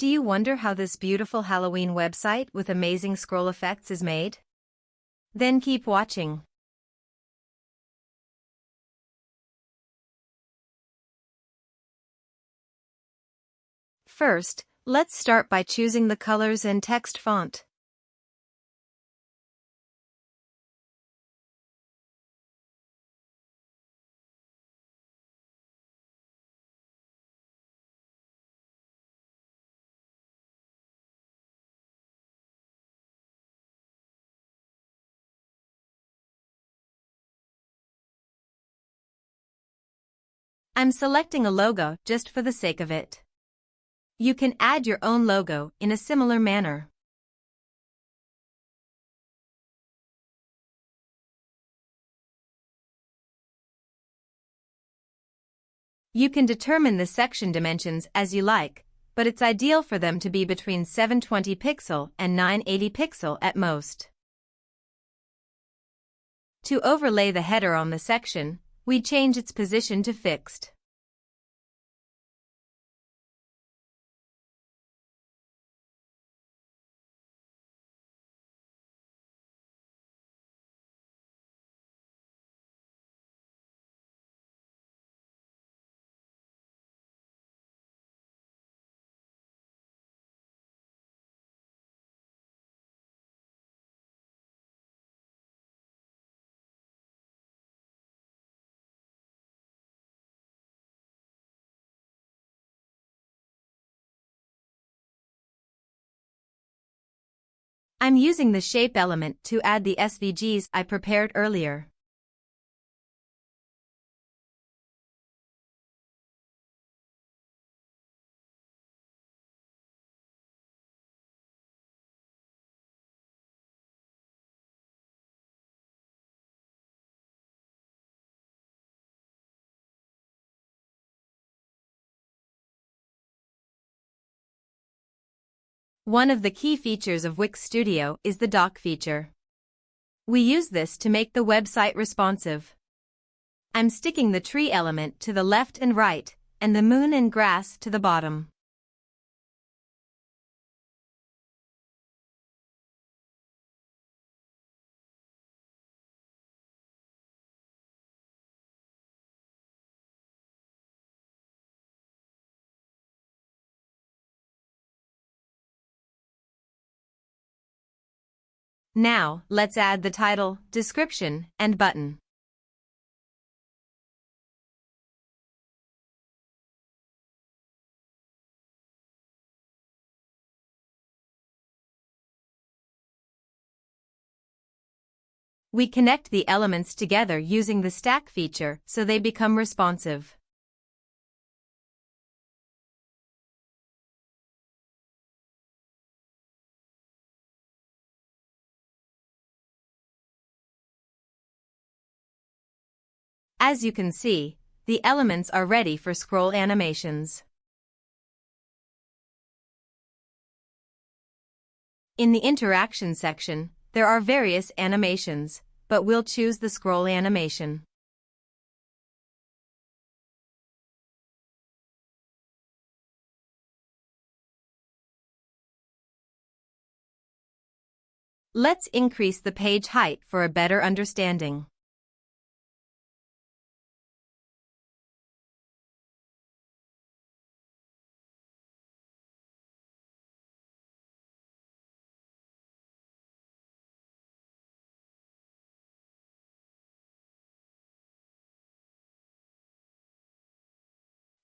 Do you wonder how this beautiful Halloween website with amazing scroll effects is made? Then keep watching. First, let's start by choosing the colors and text font. I'm selecting a logo just for the sake of it. You can add your own logo in a similar manner. You can determine the section dimensions as you like, but it's ideal for them to be between 720 pixel and 980 pixel at most. To overlay the header on the section, we change its position to fixed. I'm using the shape element to add the SVGs I prepared earlier. One of the key features of Wix Studio is the dock feature. We use this to make the website responsive. I'm sticking the tree element to the left and right, and the moon and grass to the bottom. Now, let's add the title, description, and button. We connect the elements together using the stack feature so they become responsive. As you can see, the elements are ready for scroll animations. In the interaction section, there are various animations, but we'll choose the scroll animation. Let's increase the page height for a better understanding.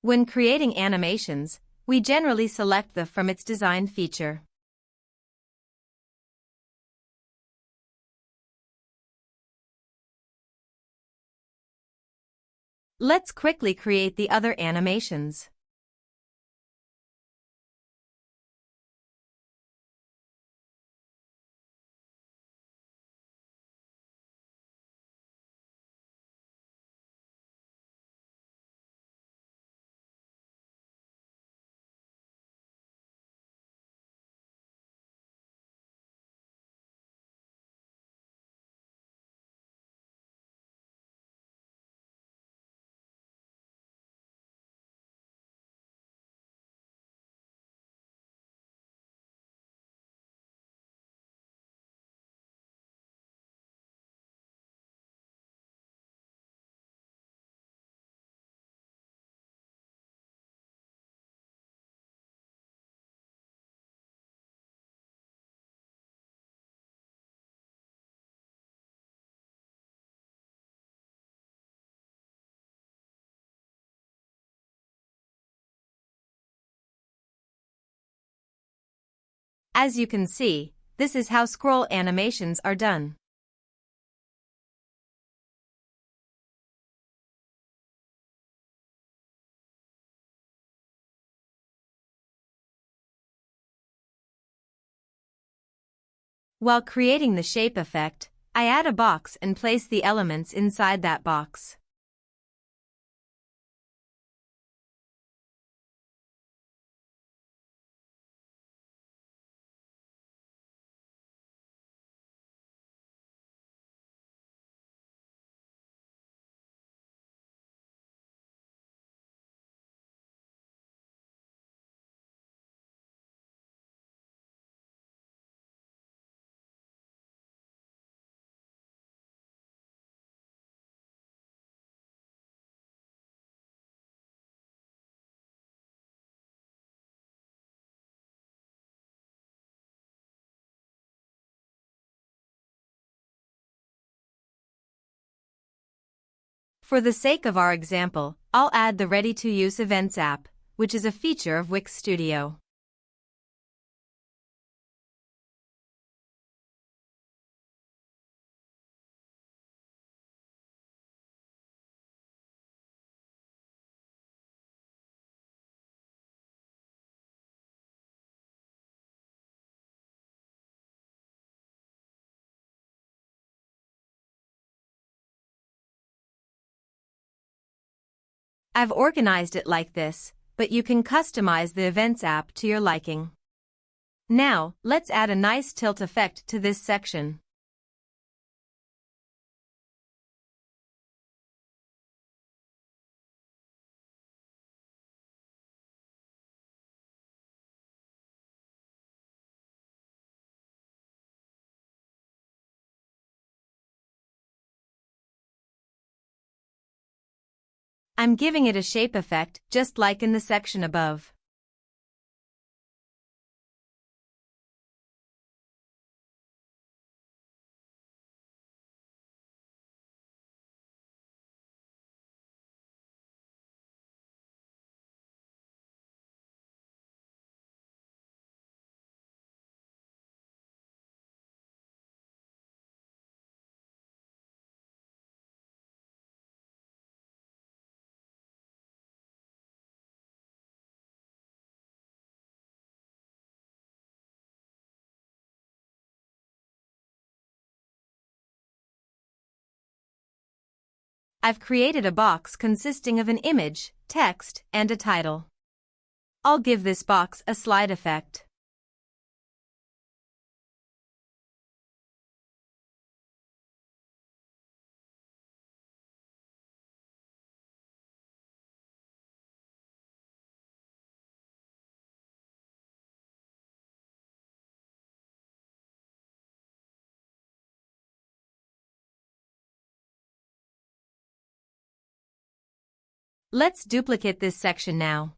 When creating animations, we generally select the from its design feature. Let's quickly create the other animations. As you can see, this is how scroll animations are done. While creating the shape effect, I add a box and place the elements inside that box. For the sake of our example, I'll add the ready-to-use Events app, which is a feature of Wix Studio. I've organized it like this, but you can customize the Events app to your liking. Now, let's add a nice tilt effect to this section. I'm giving it a shape effect just like in the section above. I've created a box consisting of an image, text, and a title. I'll give this box a slide effect. Let's duplicate this section now.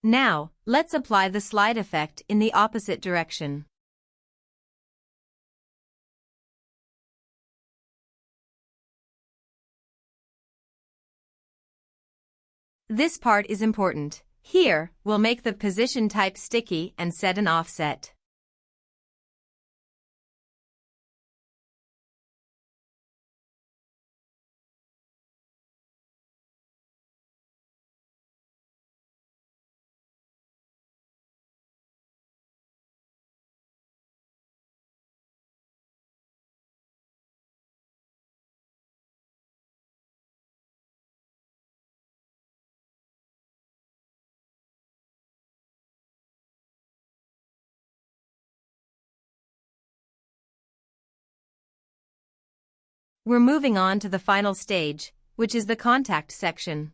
Now, let's apply the slide effect in the opposite direction. This part is important. Here, we'll make the position type sticky and set an offset. We're moving on to the final stage, which is the contact section.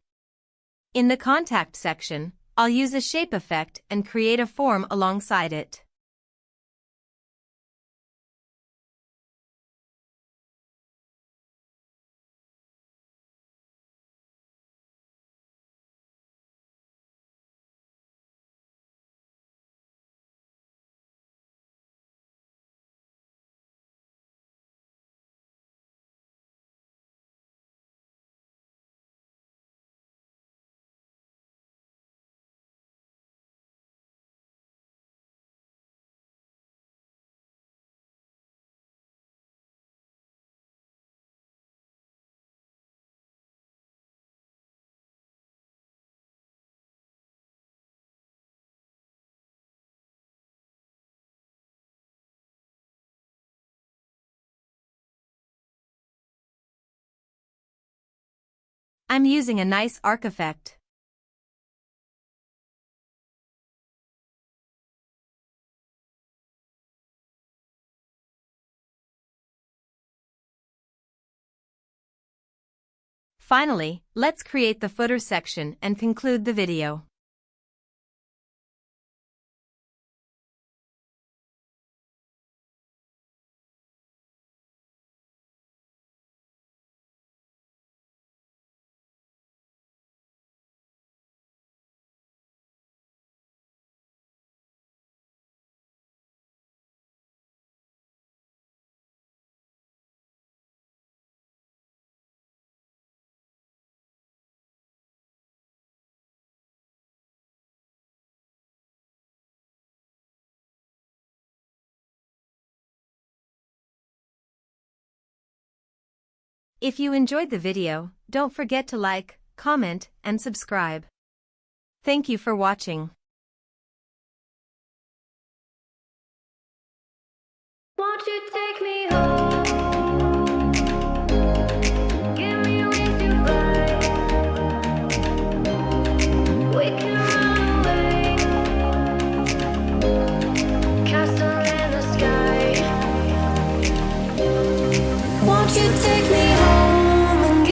In the contact section, I'll use a shape effect and create a form alongside it. I'm using a nice arc effect. Finally, let's create the footer section and conclude the video. If you enjoyed the video, don't forget to like, comment, and subscribe. Thank you for watching. Won't you take me